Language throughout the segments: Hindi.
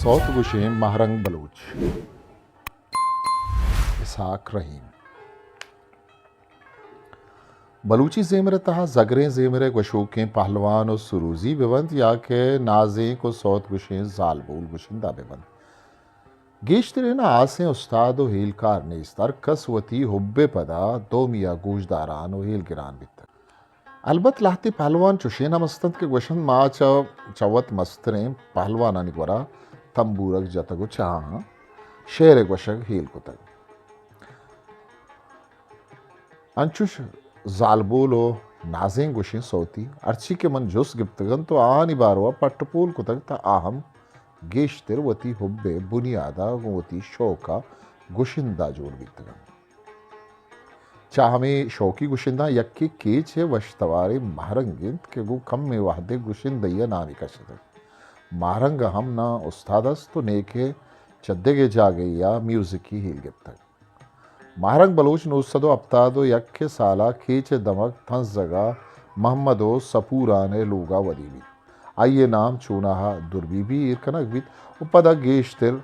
सौत गुशें महरंग बलूच इसहाक रहीम बलूची ज़ेमर तहा ज़गरें ज़ेमर गशोकें पहलवान और सुरूजी बेबंद या के नाजें को सौत गुशें ज़ालबूल गुशिंदा बेबंद गेश्तरे ना आसें उस्ताद व हीलकार नेस्तर कसवती हुब्बे पदा दो मिया गूशदारान व हील गिरान बित्तर अलबत लाहती पहलवान चुशेना मस्तंद के गुशन मा चवत मस्तरें पहलवाना निगवरा तंबूरक जतगु चाह शेर गुशक हील कुतग अंचुश जालबोलो नाजें गुशें सौती अर्ची के मन जुस गिप्तगन तो आनी बारवा पट्टपोल कुतग ता आहम गेश्तिर वती हुब्बे बुनियादा वती शौका गुशिंदा जोड़ बित्तगन चाहमे शौकी गुशिंदा यक्की केच है वशतवारे महरंगिंत के गु कम में वाहदे गुशिंदैया नामी कशद महरंग हम ना उस्तादस तो नेके चद्दे के जा गई या म्यूजिक की हील गिप्तग महरंग बलोच नोसदो अब्तादो यक्के साला केच दमक थंस जगह मोहम्मदो सपूराने लोगा वदीबी आइए नाम चूनाहा दुर्बीबी इरकनक बीत उपदा गेश्तिर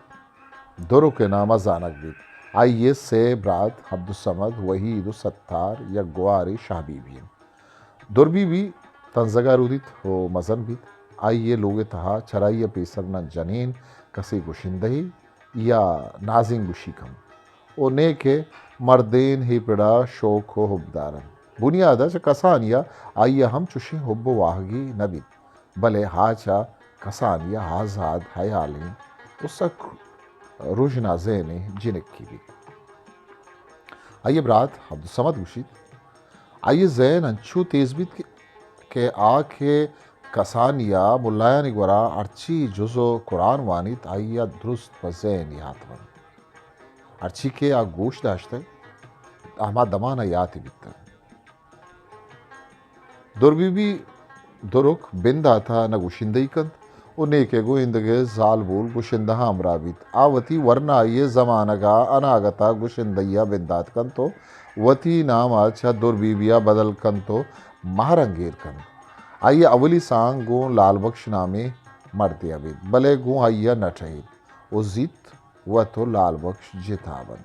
दुरु के नामा जानक बीत आइए से ब्रात अब्दुसमद वहीद सत्तार या ग्वारी शाहबीबी दुर्बीबी तंजगा रुदित हो मजन बीत आइए लोगे तहा चराइय पेसर न जनीन कसी गुशिंदही या नाजिंग गुशिकम ओ ने के मर्देन ही पिड़ा शोक हो हुबदारन बुनियादा च कसानिया आइए हम चुशी हुब्ब वाहगी नबी भले हाचा कसानिया हाजाद हयालिन उसक रुजना ज़ेने जिनक की भी आइए ब्रात अब्दुसमद गुशीद आइए जैन अंशु तेजबीत के आखे कसानिया मुल्लाया निगवरा अर्ची जुजो कुरान वानित आइया दुरुस्त बजैन यातवन अर्ची के आ गोश दाश्ते अहमा दमाना याति बित्तर दुर्बीबी दुरुक बिंदा था न गुशिंदई कंत उन्हें के गोइंदगे जालबूल गुशिंदहा अमराबित आवती वरना ये जमानगा अनागता गुशिंदैया बिंदात कंतो वती नाम अच्छा दुर्बीबिया बदल कंतो महरंगेर कंत आइए अवली सांग गो लाल बख्श नामे मरते अबित भले गो आइया नठहित उजित व तो लाल बख्श जितावन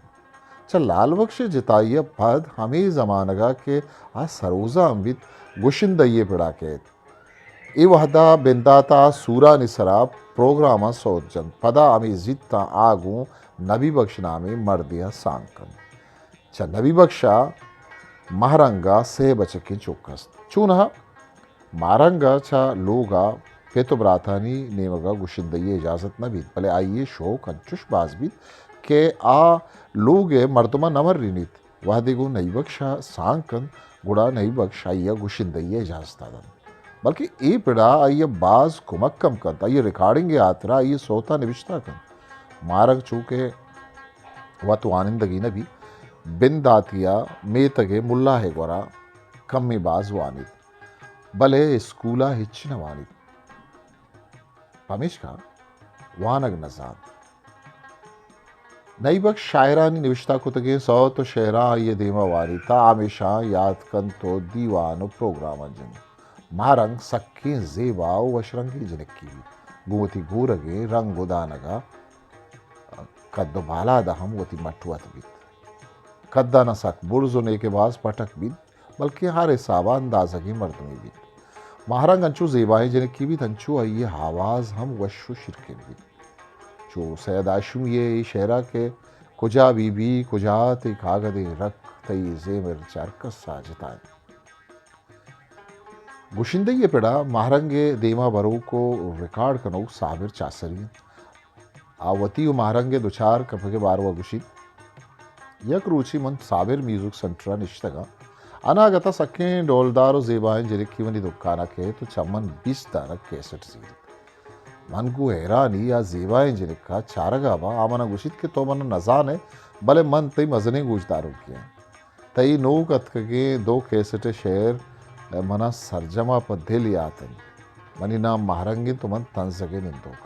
चल लाल बख्श जिताइया पद हमें जमानगा के आ सरोजा अम्बित गुशिंदैये पिड़ा के ए वहदा बिंदाता सूरा निसरा प्रोग्रामा सोचन पदा अमी जित्ता आगू नबी बख्श नामे मर्दिया सांकन च नबी बख्शा महरंगा से बचके चौकस चूनहा मारंगा चा लोगा पेतो ब्राथानी नेमगा गुशिंदये इजाजत नबी भले आइए शोक अंचुश बाजबीत के आ लोगे मर्दमा नमर रिनित वहदिगु नई बख्शा सांकन गुड़ा नई बख्श आइया गुशिंदये इजाजत बल्कि ए पिड़ा आइए बाज कुमक्कम कंत आइए रिकॉर्डिंग आतरा आइए सोता निविश्ता कंत मारग चूके व तो आनंदगी नबी बिन दातिया मेतगे मुल्ला है गोरा कम्मी बाज वानित भले स्कूला हिच्चिन वानित पमिश्का वानग नजाद नई बख्श शायरानी निविश्ता कुतगे सौ तो शहरा आइए देमा वारिता आमेशा याद कंतो दीवानो प्रोग्राम अंजन मारंग सक्के जेबाओ वशरंगी जिनकी गुवती गूरगे रंग उदानगा कद्दो बाला दहम वती मटुवत बीत कद्दा न सक बुर्जुने के बास पटक बीत बल्कि हारे साबा अंदाजगी मर्दमी बीत महारंग अंचू जेबाएं जिनकी बीत अंचू आइए आवाज हम वशु शिरके बीत जो सैयद आशुम ये शहरा के कुजा बीबी कुजा ते कागदे रख तई जेमर चरकस साजताए गुशिंदये पिड़ा महरंगे देमा बरो को रिकॉर्ड कनो साबिर चासरी आवती महरंगे दुचार कपगे बारवा गुशिद यक रुचि मन साबिर म्यूजिक सेंट्रा निश्तगा अनागता सके डोलदार जेबाएं जिरक्की वनी दुकाना के तो चमन 20 तारक कैसेट सीरी मन को हैरानी या जेबाएं जिरक्का चारगाबा आमना गुशिद के तो मन नजान है भले मन तई मजने गुजदारों किया तई नो कतके 2 कैसेट शेर मना सरजमा पर दिल यातन मनी नाम महरंगी तो मन तंज जगे निंदोक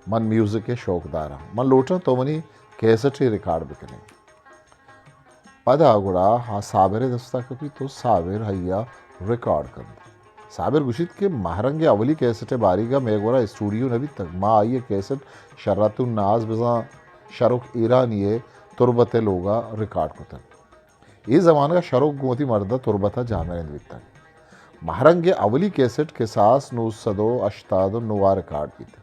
मन म्यूजिक के शौकदारा मन लोटा तो मनी कैसेट रिकॉर्ड बिकने पदा गुड़ा हा साबिर दस्ता कभी तो साबिर हैया रिकॉर्ड कर साबिर गुशित के महरंगे अवली कैसेट बारीगा मेगोरा स्टूडियो नबी तक माँ आइए कैसेट शर्रातुन नाज बजा शरुख ईरानी तुरबत लोगा रिकॉर्ड को ये ज़माना का शरुख गोती मर्दा तुरबता जामे नबी तक महरंगे अवली कैसेट के सास नू सदो अश्तादो नुवा रिकॉर्ड की थे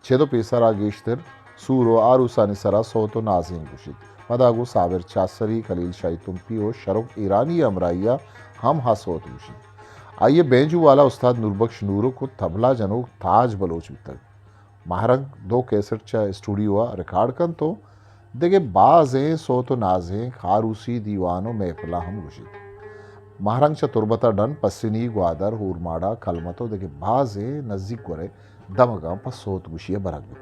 छेदो पेसरा गेश्तर सूरो आरूसानी सरा सोतो नाजिन गुशित मदागो साबिर चासरी खलील शाही तुम्पियो शरुख ईरानी अमराइया हम हासोत गुशित आइए बेंजू वाला उस्ताद नूरबख्श नूरो को तबला जनोक ताज बलोच तक महरंग दो कैसेट चा स्टूडियो रिकॉर्ड कन तो देखे बाजें सो तो नाजें खारूसी दीवानो महफिला हम गुशित महरंग चा तुरबता डन पसिनी ग्वादर हूरमाड़ा कलमतो देखे बाजें नजदीक गोरे दमगा पसोत गुशिय बरक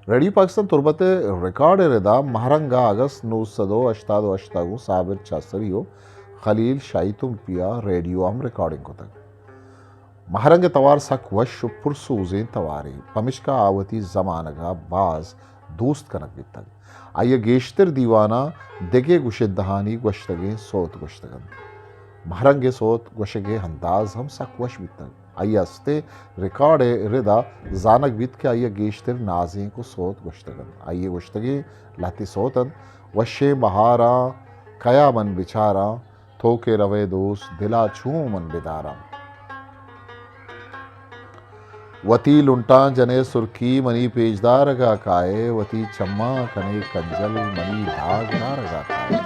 रेडियो पाकिस्तान तुरबते रिकॉर्ड रेदा महरंगा अगस्त नू सदो अश्तादो अश्तागो साबिर चासरियो खलील शाही तुम पिया रेडियो हम रिकॉर्डिंग को तक महरंग तवार सक वश पुरसूजें तवारी पमिशका आवती जमानगा बाज दोस्त कनक भी तक आइए गेश्तर दीवाना देगे गुशिदहानी गोश्तगे सोत गोश्तगन महरंगे सोत गोशगे अंदाज हम सक वश भी तक आइए अस्ते रिकॉर्ड रिदा जानक बीत के आइए गेश्तर नाजें को सोत गोश्तगन आइए गोश्तगे लाती सोतन वशे बहारा कया मन बिचारा थोके रवे दोस्त दिला छू मन बिदारा वती लुंटा जने सुर्खी मनी पेजदार गा काए वती चम्मा कने कंजल मनी धाग ना रगा काए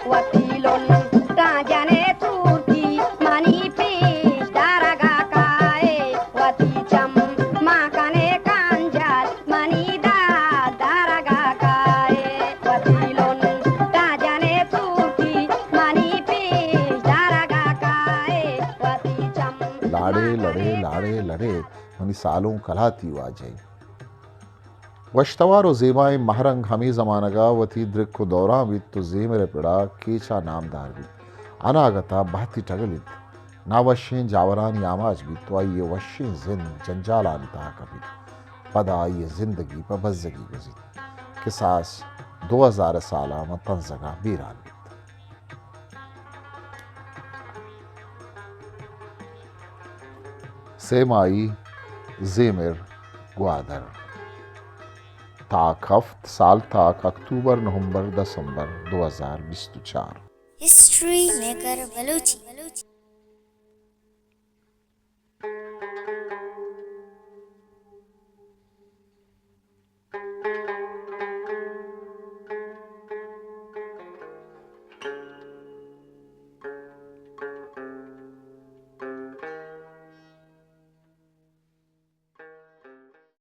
वती लुंटा जने सुर्खी मनी पेजदार गा काए वती चम्मा कने कंजल मनी धाग ना रगा काए वती लुंटा जने सुर्खी मनी पेजदार गा काए वती चम्मा लाड़े लड़े लाड़े लड़े मनी सालों कलाती वाजई वश्तवार व ज़ेबाए महरंग हमी ज़मानगा वती दृक को दौरा भी तो ज़ेमरे पिड़ा केचा नामदार भी अनागता बहती टगलित नावशें जावरानी आमाज भी तो आइए वशें जिंद जंजालान ता कभी पदा आइए जिंदगी पर बज़गी गुजित किसास 2000 साला मतंजगा बीरान सेमाई ज़ेमिर ग्वादर ताक हफ्त साल ताक अक्टूबर नवंबर दिसंबर 2024 हिस्ट्री मेकर बलूची